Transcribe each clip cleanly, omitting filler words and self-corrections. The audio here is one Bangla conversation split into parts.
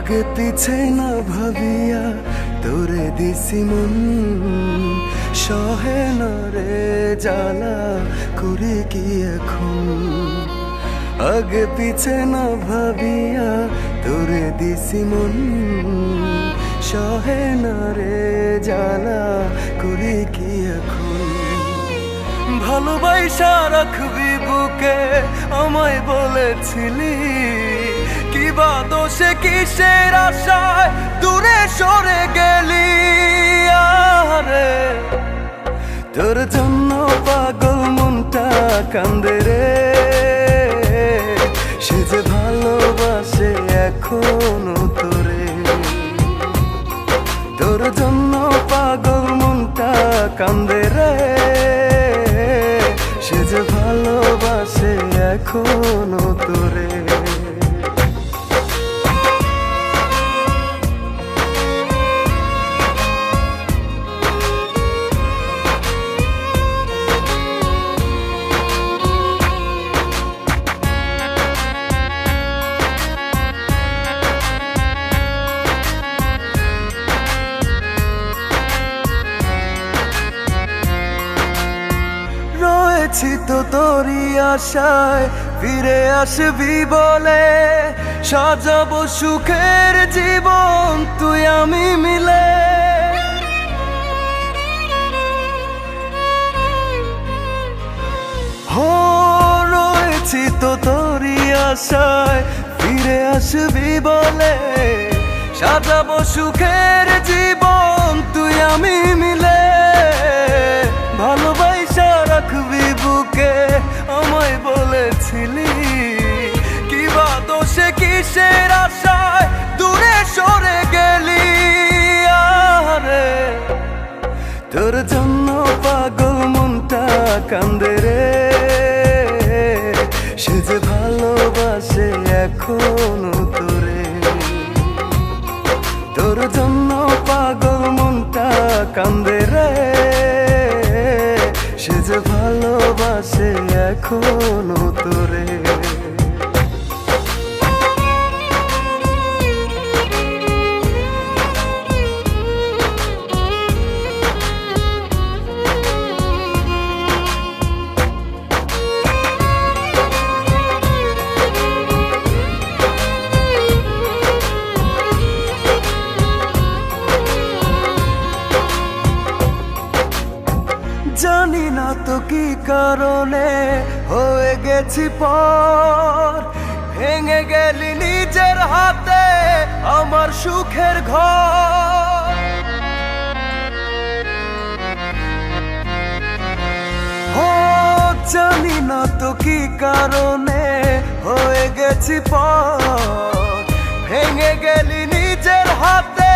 আগে পিছে না ভাবিয়া তোরে দিছি মন, সহে না রে জ্বালা করি কি এখন। আগে পিছে না ভাবিয়া তোরে দিছি মন, সহে না রে জ্বালা করি কি এখন। ভালোবাসা রাখবি বুকে আমায় বলেছিলি, কিবা দোষে কিসের আশায় দূরে সরে গেলি। আরে তোর জন্য পাগল মনটা কান্দে রে, সে যে ভালোবাসে এখনো তোরে। তোর জন্য পাগল মনটা কান্দে রে, সে যে ভালোবাসে এখনো তোরে। রয়েছি তো তোরই আশায় ফিরে আসবি বলে, সাজাবো সুখের জীবন তুই আমি মিলে। হো রয়েছি তো তোরই আশায় ফিরে আসবি বলে, সাজাবো সুখের জীবন তুই আমি মিলে। ভালোবাসা রাখবি বুকে আমায় বলেছিলি, কিবা দোষে কিসের আশায় দূরে সরে গেলি। আরে তোর জন্য পাগল মনটা কান্দে রে, সে যে ভালোবাসে এখনো তোরে। তোর জন্য পাগল মনটা কান্দে রে, সে যে ভালোবাসে এখনো তোরে। জানি না তো কি কারণে হয়ে গেছি পর, ভেঙে গেলি নিজের হাতে আমার সুখের ঘর। ও জানি না তো কি কারণে হয়ে গেছি পর, ভেঙে গেলি নিজের হাতে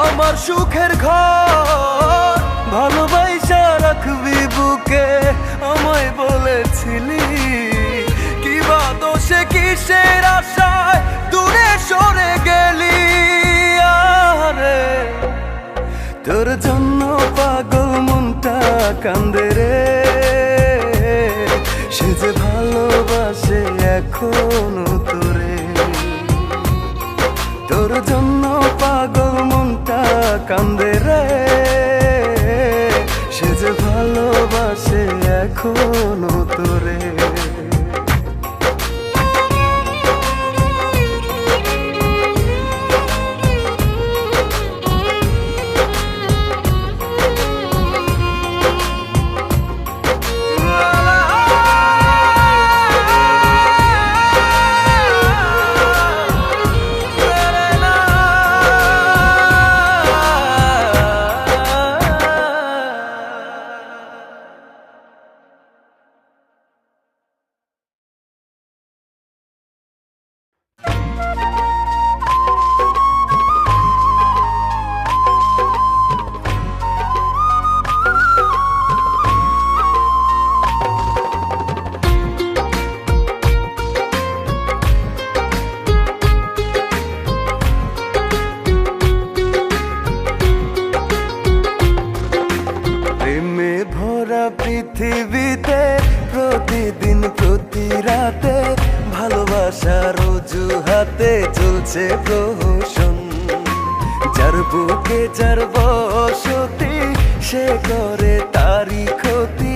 আমার সুখের ঘর। ভালোবাসা রাখবি বুকে আমায় বলেছিলি, কিবা দোষে কিসের আশায় দূরে সরে গেলি। আরে তোর জন্য পাগল মনটা কান্দে রে, সে যে ভালোবাসে এখনো তোরে। তোর জন্য পাগল মনটা কান্দে রে, সে যে ভালোবাসে এখনো তোরে। পৃথিবীতে প্রতিদিন প্রতি রাতে ভালোবাসার অজুহাতে চলছে প্রহসন। বুকে যার বসতি সে করে তারি ক্ষতি।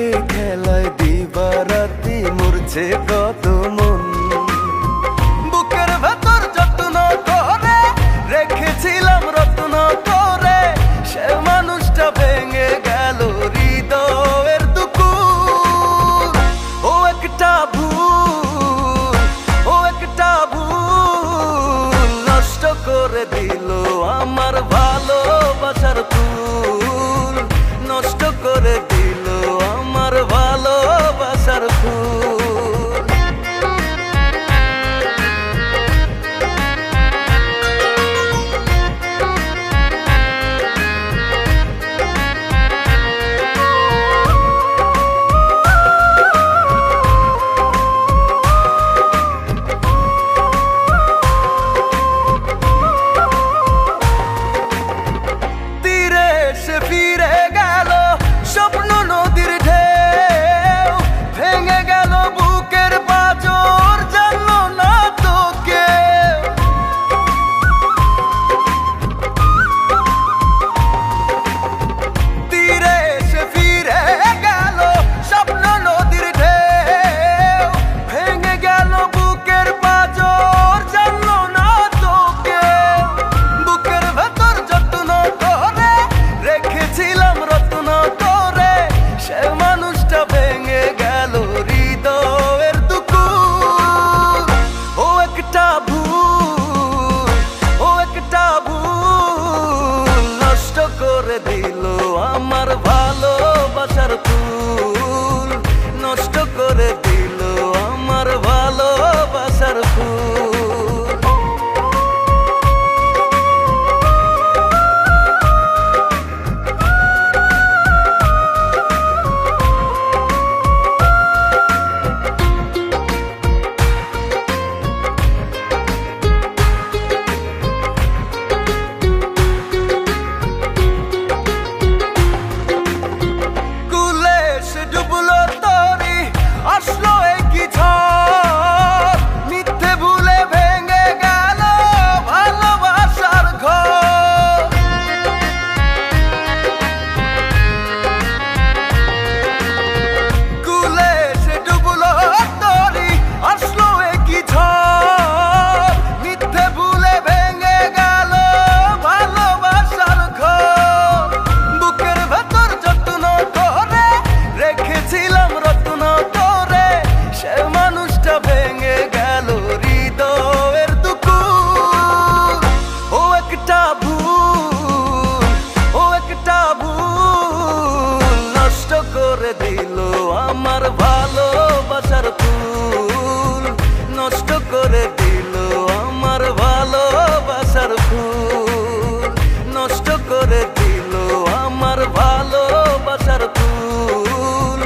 এ খেলায় দিবারাতি মরছে কত মন। বুকের ভেতর যত্ন করে রেখেছিলাম রত্ন করে, সে মানুষটা ভেঙে গেল হৃদয়ের দুকুর। ও একটা ভুল, ও একটা ভুল নষ্ট করে দিল আমার ভালোবাসার ফুল, নষ্ট করে দিল আমার ভালোবাসার ফুল। ফিরে গেল স্বপ্ন নদীর ঢেউ, ভেঙে গেল বুকের পাঁজর, জানলো না তো কেউ। তীরে এসে ফিরে গেল স্বপ্ন নদীর ঢেউ, ভেঙে গেল বুকের পাঁজর, জানলো না তো কেউ। বুকের ভেতর যত্ন করে রেখেছিলাম রত্ন করে, সে মানুষটা ভেঙে গেল হৃদয়ের দুকুর। ও একটা ভুল, ও একটা ভুল নষ্ট করে দিল আমার ভালোবাসার ফুল, নষ্ট করে দিল আমার ভালোবাসার ফুল। ডুবলো তরি আসলো একই ঝড়, মিথ্যে ভুলে ভেঙে গেল ভালোবাসার ঘর। কুলে সে ডুবলো তরি আসলো একই ঝড়, মিথ্যে ভুলে ভেঙে গেল ভালোবাসার ঘর। বুকের ভেতর যত্ন করে রেখেছিলাম রত্ন করে, সে মানুষটা ভেঙে গেল হৃদয়ের দুকুর। ও একটা ভুল, ও একটা ভুল নষ্ট করে দিল আমার ভালোবাসার ফুল, নষ্ট করে দিল আমার ভালোবাসার ফুল, নষ্ট করে দিল আমার ভালোবাসার ফুল,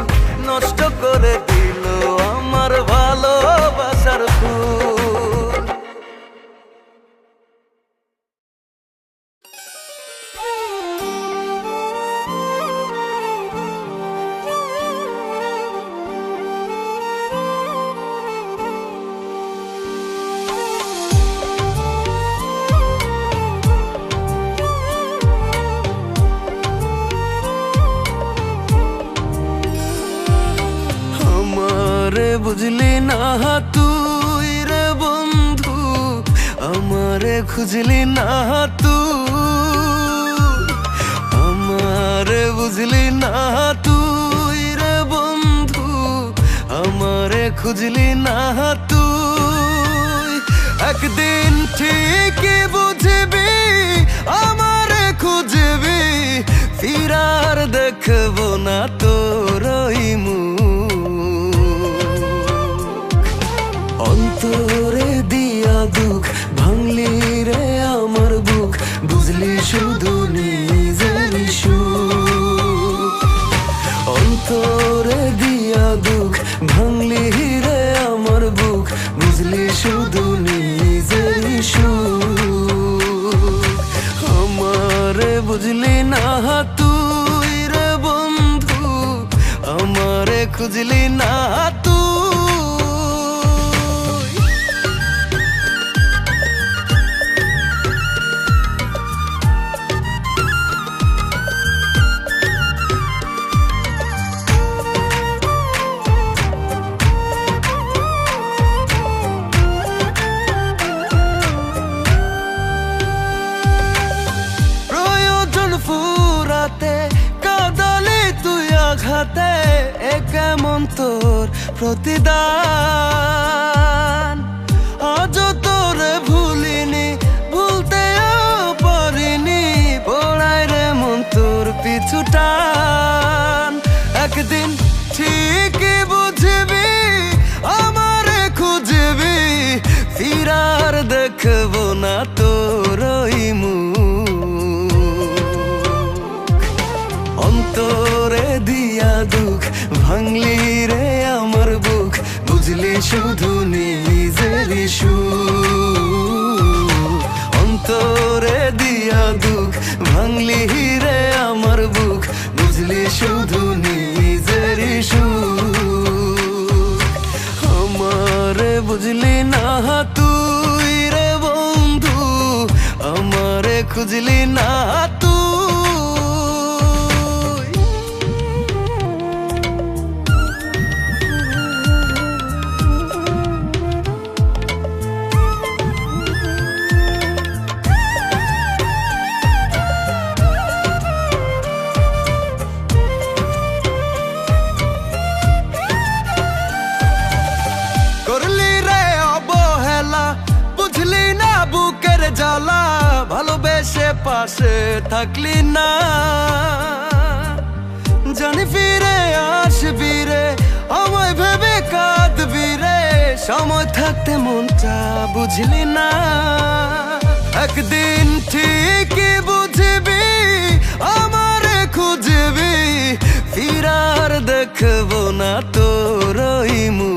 নষ্ট করে দিল আমার ভালোবাসার ফুল। আমারে বুঝলি না তুই রে বন্ধু, আমারে খুঁজলি না তুই। আমারে বুঝলি না তুই রে বন্ধু, আমারে খুঁজলি না তুই। একদিন ঠিকই বুঝবি আমারে খুঁজবি, ফিরার দেখবো না তোর ওই মুখ। অন্তরে দিয়া দুঃখ ভাঙলি রে আমার বুক, বুঝলি শুধু নিজের সুখ। অন্তরে দিয়া দুঃখ ভাঙলি রে আমার বুক, বুঝলি শুধু নিজের সুখ। আমারে বুঝলি না তুই রে বন্ধু, আমারে খুঁজলি না তুই। হাতে এ কেমন তোর প্রতিদান। আজ তোরে ভুলিনি, ভুলতেও পারিনি, পড়ায় রে মন তোর পিছু টান। একদিন ঠিকই বুঝবি, আমারে খুঁজবি, ফিরার দেখবো না তোর ওই মুখ। অন্তরে দিয়া দুঃখ ভাঙলি রে আমার বুক, বুঝলি শুধু নিজেরই সুখ। অন্তরে দিয়া দুঃখ ভাঙলি রে আমার বুক, বুঝলি শুধু নিজেরই সুখ। আমারে বুঝলি না তুই রে বন্ধু, আমারে খুঁজলি না তুই। করলি রে অবহেলা, বুঝলি না বুকের জ্বালা, ভালোবেসে পাশে থাকলি না। জানি ফিরে আসবি রে, আমায় ভেবে কাঁদবি রে, সময় থাকতে মনটা বুঝলি না। একদিন ঠিকই বুঝবি, আমারে খুঁজবি, ফিরার দেখবো না তোর ওই মুখ।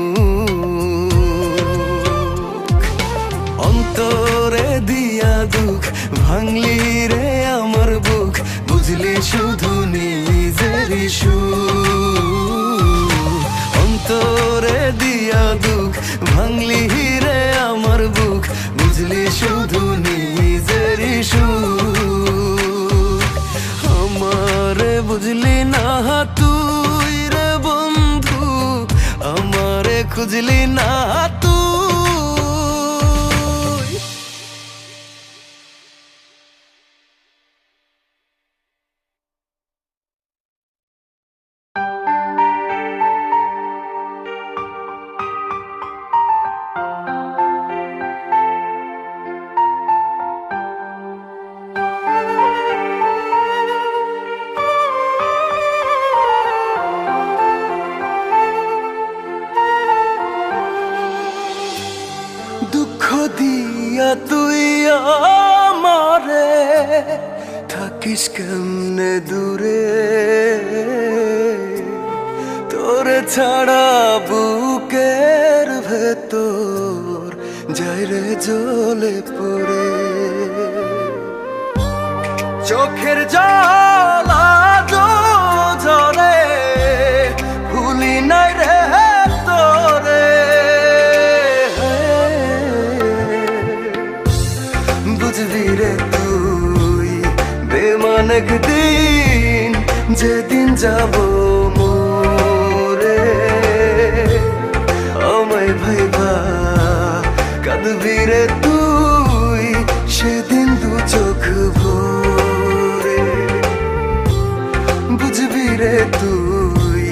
অন্তরে দিয়া দুঃখ ভাঙলি রে আমার বুক, বুঝলি শুধু নিজেরই সুখ। অন্তরে দিয়া দুঃখ ভাঙলি রে আমার বুক, বুঝলি শুধু নিজেরই সুখ। আমারে বুঝলি না তুই রে বন্ধু, আমারে খুঁজলি না তুই। দুঃখ দিয়া তুই আমারে থাকিস কেমনে দূরে, তোরে ছাড়া বুকের ভেতর যাই রে জ্বলে পড়ে। চোখের জল আজ ঝরে, ভুলি নাই রে তোরে। বুঝবি রে তুই বেমান একদিন, যেদিন যাব মোরে, আমায় ভাইবা কাঁদবি রে তুই, সেদিন দু চোখ ভরে। বুঝবি রে তুই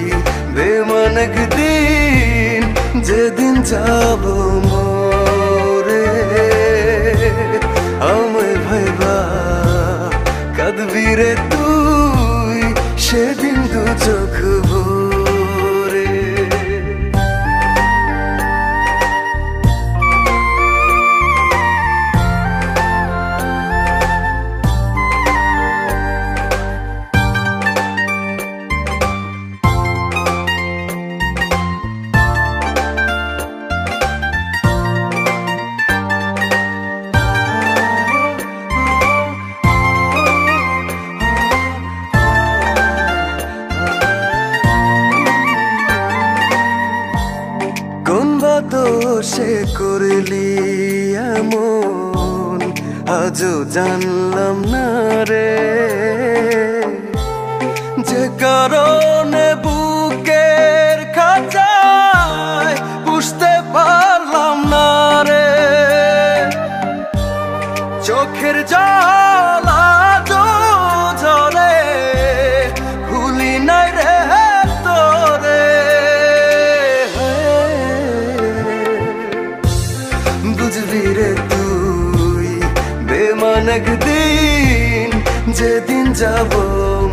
বেমান একদিন, যেদিন যাব মোরে, আমায় ভাইবা কাঁদবি রে তুই, সেদিন দু চোখ ভরে। দোষে করলি এমন, আজও জানলাম না রে, যে কারণে বুকের খাঁচায় বুঝতে পারলাম না রে। চোখের জল আজও ঝরে, ভুলি নাই রে তো বেমান একদিন যেদিন যাব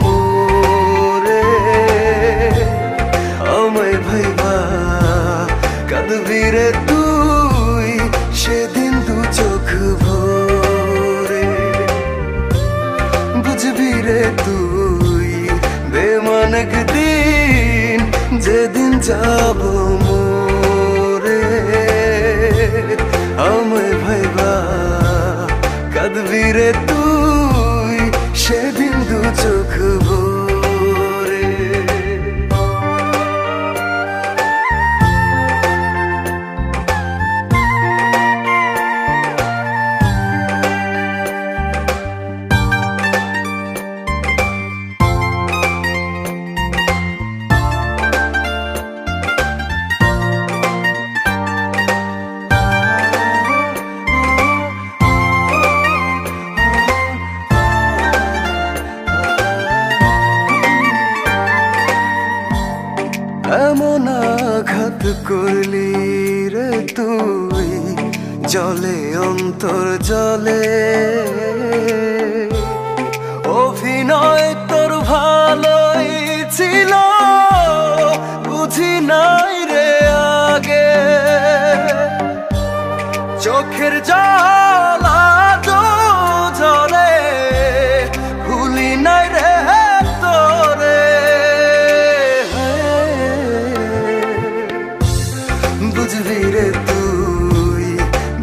মোরে আমায় ভাইবা কাঁদবি রে তুই সেদিন দু চোখ ভরে বুঝবি রে তুই বেমান একদিন যেদিন যাব মোরে আমায় ভাইবা কাঁদবি রে তুই সেদিন দু চোখ ভরে এমন আঘাত করলি রে তুই জলে অন্তর জলে অভিনয় তোর ভালোই ছিল বুঝি নাই রে আগে চোখের জল আজো ঝরে ভুলি নাই রে তোরে বুঝবি রে তুই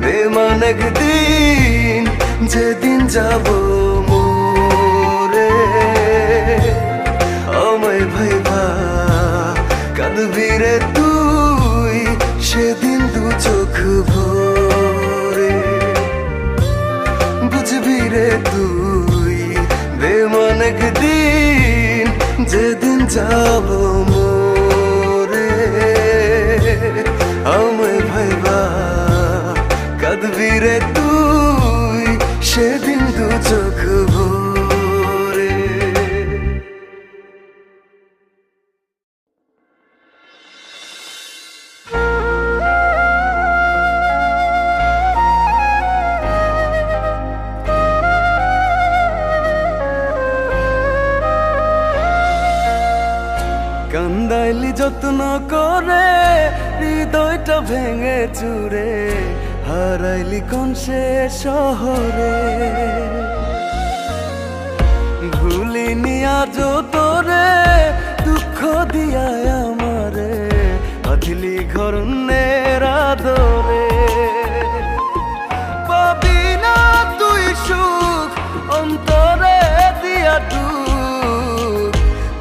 বেমান একদিন যেদিন যাব মোরে আমায় ভাইবা কাঁদবি রে তুই সেদিন দু চোখ ভরে বুঝবি রে তুই বেমান একদিন যেদিন যাব মোরে আমায় ভাইবা কাঁদবি রে তুই সেদিন দু চোখ ভরে কান্দাইলি যত্ন করে হৃদয়টা ভেঙে চুরে হারাইলি কোন সে শহরে ভুলিনি আজও তোরে দুঃখ দিয়ায় আমারে বাঁধিলি ঘরনের আদরে পাবি না তুই সুখ অন্তরে দিয়া দুঃখ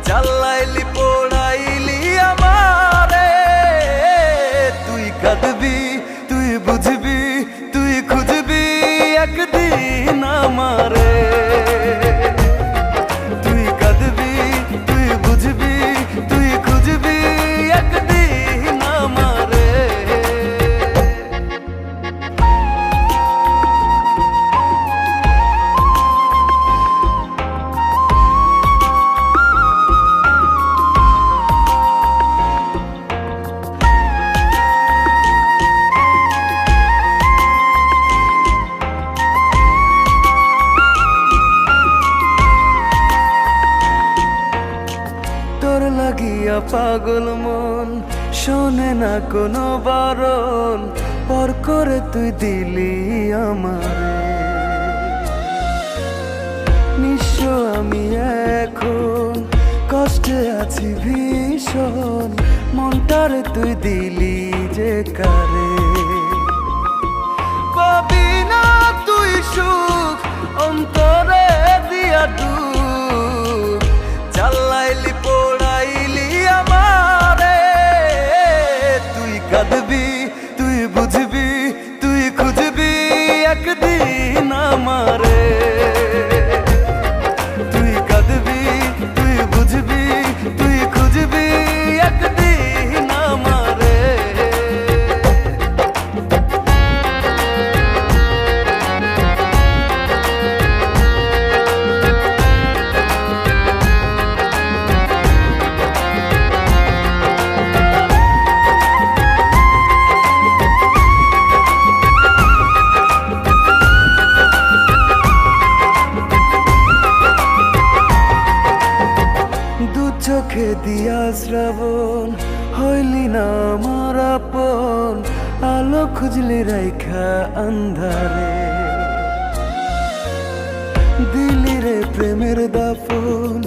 চালাইলি পোড়াইলি আমারে তুই কাঁদবি তুই বুঝবি তুই খুঁজবি একদিন আমারে তুই কাঁদবি তুই বুঝবি তুই খুঁজবি একদিন আমারে লাগিয়া পাগল মন শোনে না কোনো বারণ পর করে তুই দিলি আমারে নিঃস্ব আমি এখন কষ্টে আছি ভীষণ মনটারে তুই দিলি যে কারে পাবি না তুই সুখ অন্তরে দিয়া দুঃখ চালাইলি পোড়াইলি আমারে তুই কাঁদবি তুই বুঝবি তুই খুঁজবি একদিন আমারে তুই কাঁদবি তুই বুঝবি তুই খুঁজবি একদিন আমারে দিয়া শ্রাবণ হইলি না আমার আপন, আলো খুঁজলি রাইখা আন্ধারে, দিলি রে প্রেমের দাফন,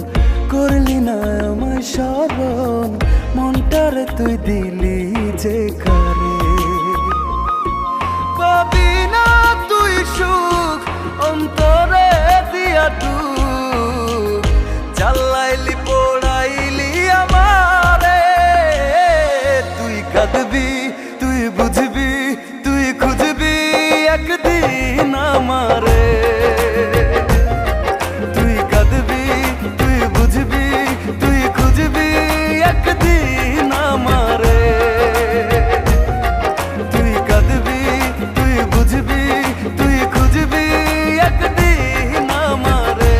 করলি না আমায় স্মরণ, মনটারে তুই দিলি যে কারে। পাবি না তুই সুখ অন্তরে দিয়া টুক, জ্বালাইলি পোড়াইলি আমারে, তুই কাঁদবি তুই বুঝবি তুই খুঁজবি একদিন আমারে, তুই কাঁদবি তুই বুঝবি তুই খুঁজবি একদিন আমারে, তুই কাঁদবি তুই বুঝবি তুই খুঁজবি একদিন আমারে।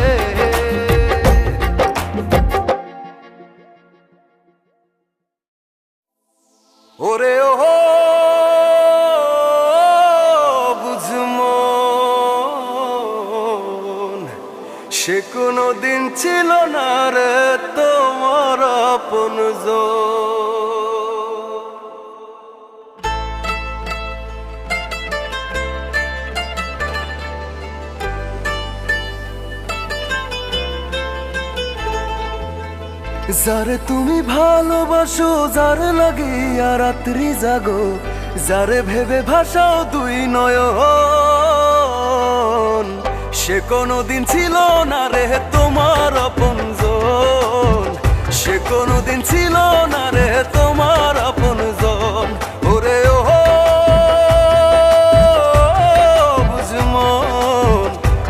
ওরে ও বুঝমন, সে কোনো দিন ছিল না রে তোমার আপনজন। যারে তুমি ভালোবাসো, যারে লাগিয়া রাত্রি জাগো, যারে ভেবে ভাসাও দুই নয়ন, সে কোনোদিন ছিল না রে তোমার আপনজন, সে কোনোদিন ছিল না রে তোমার আপনজন। ওরে ও বুঝমন,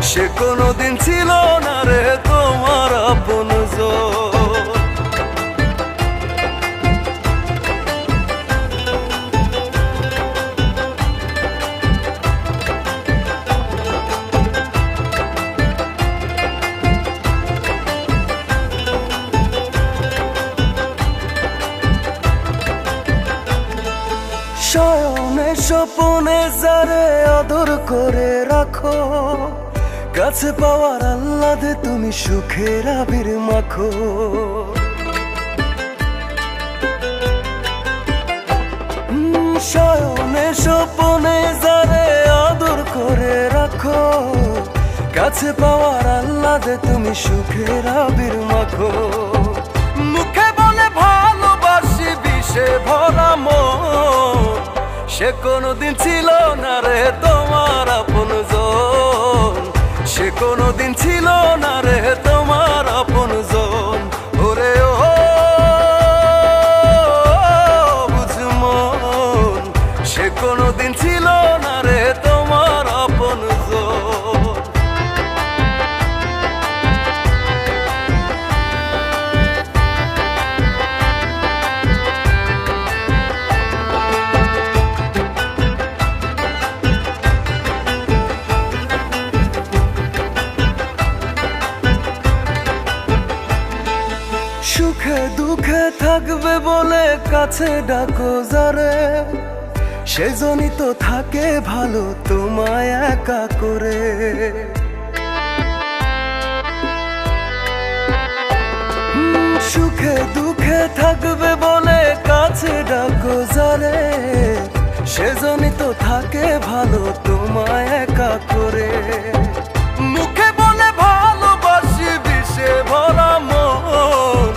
সে কোনোদিন ছিল না রে তোমার আপনজন। শয়নে স্বপনে যারে আদর করে রাখো, কাছে পাওয়ার আহ্লাদে তুমি সুখের আবির মাখো, শয়নে স্বপনে যারে আদর করে রাখো, কাছে পাওয়ার আহ্লাদে তুমি সুখের আবির মাখো, মুখে বলে ভালোবাসি বিষে ভরা মন, সে কোনোদিন ছিল না রে তোমার আপনজন, সে কোনোদিন ছিল না রে তোমার আপনজন। ওরে ও বুঝমন, সে কোনোদিন ছিল না রে তোমার আপনজন। সুখে দুঃখে থাকবে বলে কাছে ডাকো যারে, সেজনই তো থাকে ভালো তোমায় একা করে, সুখে দুঃখে থাকবে বলে কাছে ডাকো যারে, সেজনই তো থাকে ভালো তোমায় একা করে, মুখে বলে ভালোবাসি বিষে ভরা মন,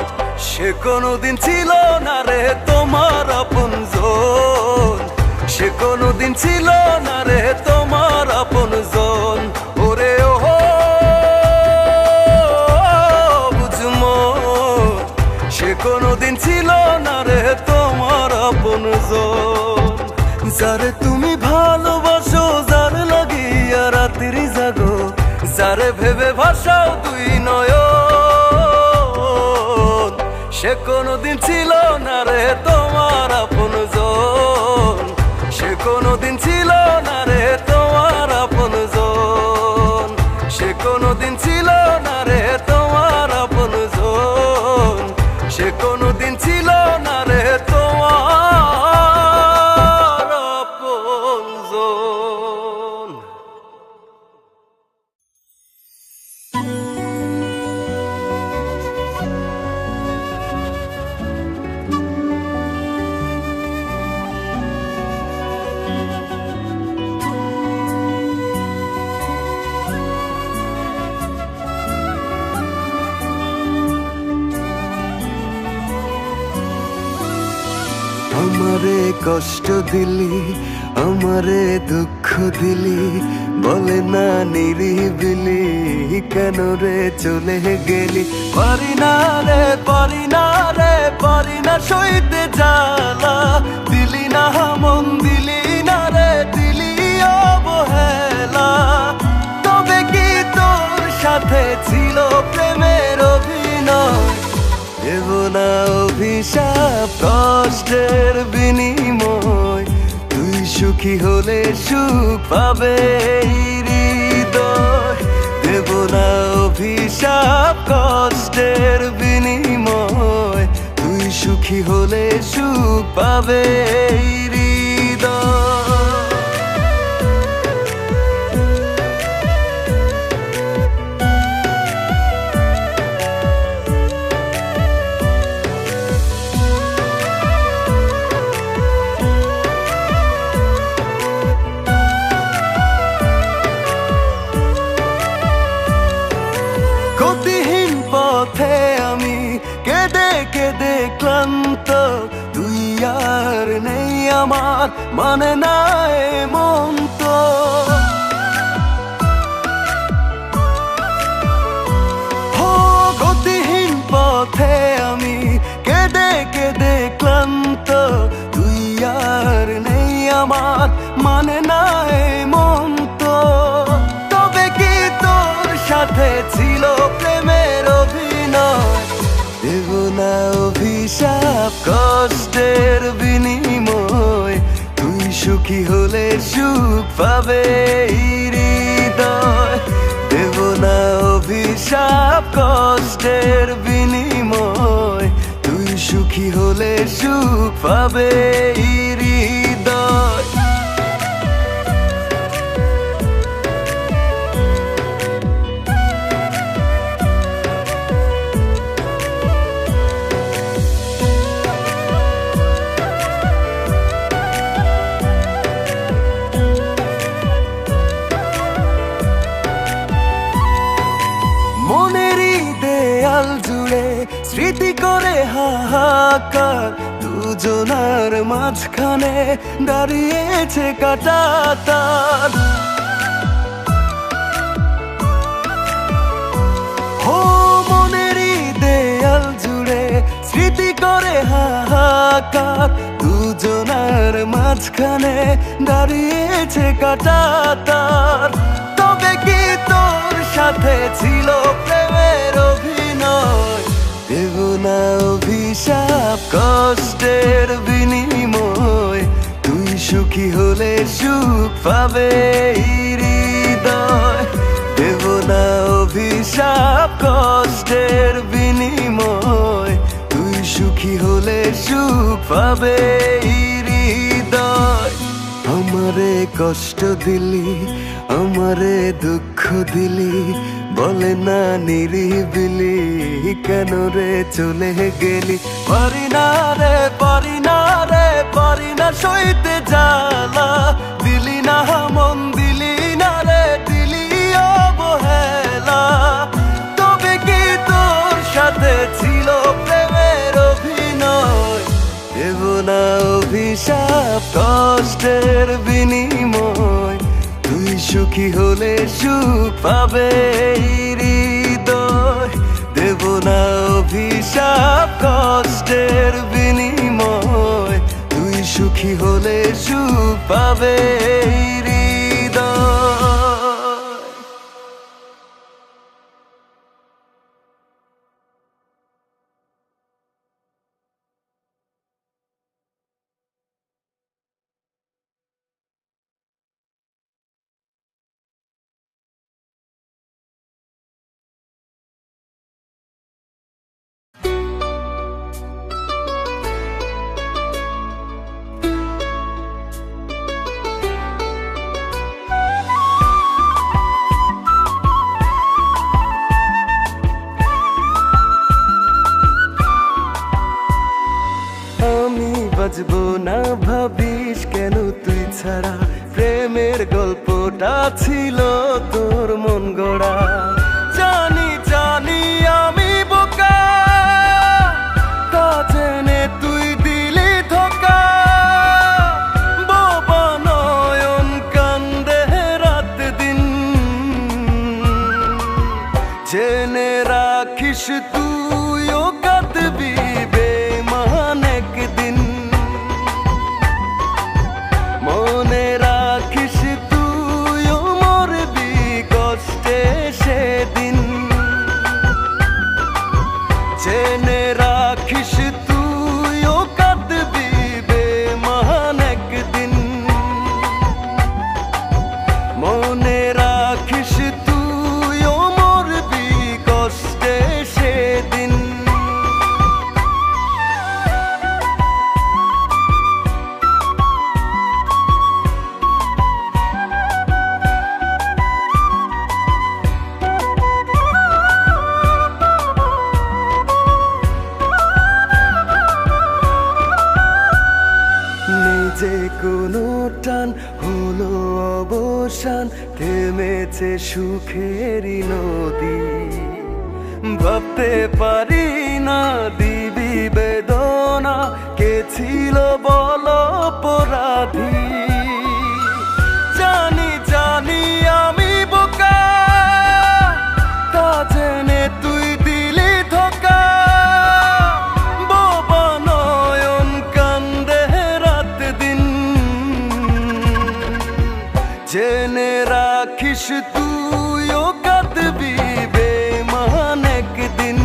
সে কোনোদিন ছিল না রে তোমার আপনজন, সে কোনোদিন ছিল না রে তোমার আপনজন। ওরে ও বুঝমন, সে কোনোদিন ছিল না রে তোমার আপনজন। যারে তুমি ভালোবাসো, যারে লাগিয়া রাত্রি জাগো, যারে ভেবে ভাসাও দুই নয়ন, সে কোনোদিন ছিল না রে তোমার আপনজন, সে কোনোদিন ছিল না রে তোমার আপনজন, সে কোনোদিন ছিল না রে তোমার আপনজন, সে কোনোদিন ছিল না রে তোমার আপনজন। আমারে কষ্ট দিলি, আমারে দুঃখ দিলি, বলে না নিরিবিলি, কেন রে চলে গেলি? পারি না রে, পারি না রে, পারি না সইতে জ্বালা, দিলি না মন, দিলি না রে, দিলি অবহেলা। তবে কি তোর সাথে ছিল প্রেমের অভিনয়? দেব না অভিশাপ কষ্টের বিনিময়, তুই সুখী হলে সুখ পাবে এই হৃদয়। দেব না অভিশাপ কষ্টের বিনিময়, তুই সুখী হলে সুখ পাবে এই হৃদয়। গতিহীন পথে আমি কেঁদে কেঁদে ক্লান্ত, তুই আর নেই আমার, মানে না এ মন তো। হো গতিহীন পথে আমি কেঁদে কেঁদে ক্লান্ত, তুই আর নেই আমার, মানে না এ মন তো। তবে কি তোর সাথে ছিল প্রেমের অভিনয়? দেব না অভিশাপ কষ্টের বিনিময়, তুই সুখী হলে সুখ পাবে এই হৃদয়। দেব না অভিশাপ কষ্টের বিনিময়, তুই সুখী হলে সুখ পাবে এই হৃদয়। মনেরই দেয়াল জুড়ে স্মৃতি করে হাহাকার, দুজনার মাঝখানে দাঁড়িয়েছে কাঁটা তার। ও মনেরই দেয়াল জুড়ে স্মৃতি করে হাহাকার, দুজনার মাঝখানে দাঁড়িয়েছে কাঁটা তার। তবে কি তোর সাথে ছিল প্রেমের অভিনয়? দেব না অভিশাপ কষ্টের বিনিময়, তুই সুখী হলে সুখ পাবে এই হৃদয়। দেব না অভিশাপ কষ্টের বিনিময়, তুই সুখী হলে সুখ পাবে এই হৃদয়। আমারে কষ্ট দিলি, আমারে দুঃখ দিলি, বলে না নিরিবিলি, কেন রে চলে গেলি? পারি না রে, পারি না রে, পারি না সইতে জ্বালা, দিলি না মন, দিলি না রে, দিলি অবহেলা। তবে কি তোর সাথে ছিল প্রেমের অভিনয়? দেব না অভিশাপ কষ্টের বিনিময়, তুই সুখী হলে সুখ পাবে এই হৃদয়। দেব না অভিশাপ কষ্টের বিনিময়, তুই সুখী হলে সুখ পাবে এই হৃদয়। জেনে রাখিস তুইও কাঁদবি বেমান একদিন, মনে রাখিস তুইও মরবি কষ্টে সেদিন। জেনে রাখিস তুইও কাঁদবি বেমান একদিন, মনে রাখিস তুইও মরবি কষ্টে সেদিন। যে কোনো টান হলো অবসান, থেমেছে সুখেরই নদী। ভাবতে পারি না দিবি বেদনা, কে ছিল বল অপরাধী। জানি জানি আমি বোকা, তা জেনে তুই দিলি ধোঁকা। বোবা নয়ন কান্দে রাত দিন, জেনে রাখিস তুইও কাঁদবি বেমান একদিন,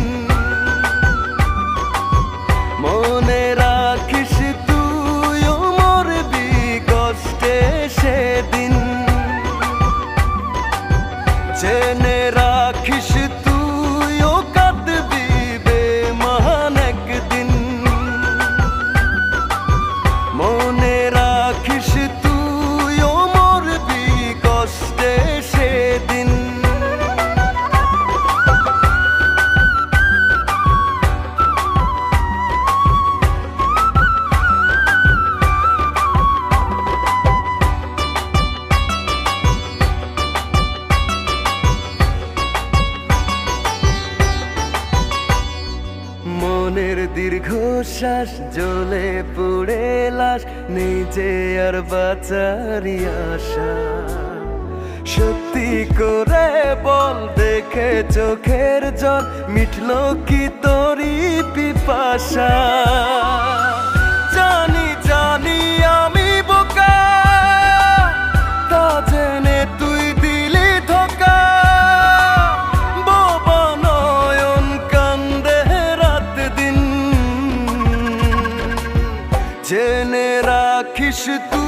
মনে রাখিস তুইও মরবি কষ্টে সেদিন। জেনে রাখিস তুইও কাঁদবি বেমান একদিন, মনে রাখিস তুইও মরবি কষ্টে সেদিন। মনের দীর্ঘশ্বাস জ্বলে পুড়ে লাশ, নেই যে আর বাঁচারি আশা। সত্যি করে বল, দেখে চোখের জল মিটলো কি তোরি পিপাসা। জানি জানি আমি বোকা, তা জেনে তুই দিলি ধোঁকা। বোবা নয়ন কান্দে রাত দিন, জেনে রাখিস তুই